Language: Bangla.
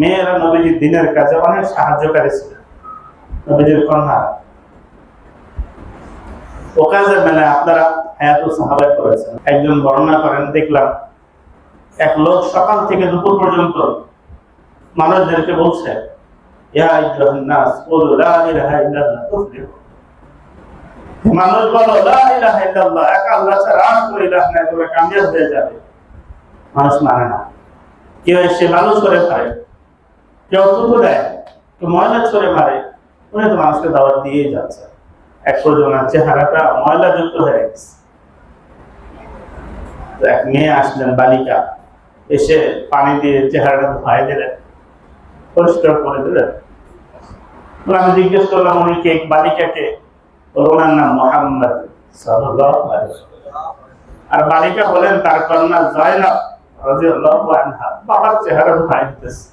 মেয়েরা নবীজির দিনের কাজে অনেক সাহায্যকারী ছিল। নবীজির কন্যা ও কাজে মানে আপনারা হায়াতুল সাহাবায়ে করেছেন। একজন বর্ণনা করেন, দেখলাম এক লোক সকাল থেকে দুপুর পর্যন্ত মানুষদেরকে বলছে, ইয়া আইয়ুহান নাস কুলু লা ইলাহা ইল্লাল্লাহ তুফলিহু। মানুষ বলো লা ইলাহা ইল্লাল্লাহ, এক আল্লাহ ছাড়া আর কোনো ইলাহ নাই, তোমরা কামিয়াব হয়ে যাবে। মানুষ মানে না। কেউ এসে লালু ছড়ে মারে, কেউ থুতু দেয়, কেউ ময়লা ছড়ে মারে, উনি তো মানুষকে দাওয়াত দিয়েই যাচ্ছে। এক পর্যন্ত চেহারাটা ময়লা যুক্ত হয়ে গেছে। এক মেয়ে আসলেন, বালিকা, এসে পানি দিয়ে চেহারাটা ধোয়াই দিলেন, পরিষ্কার করে দিলেন। আমি জিজ্ঞেস করলাম উনি কে, বালিকাকে? ওনার নাম মুহাম্মদ সাল্লাল্লাহু আলাইহি ওয়াসাল্লাম। আর বালিকা বলেন তার কন্যা জয়নব রাদিয়াল্লাহু আনহা। বাবার চেহারা ধোয়াই দিতেছে।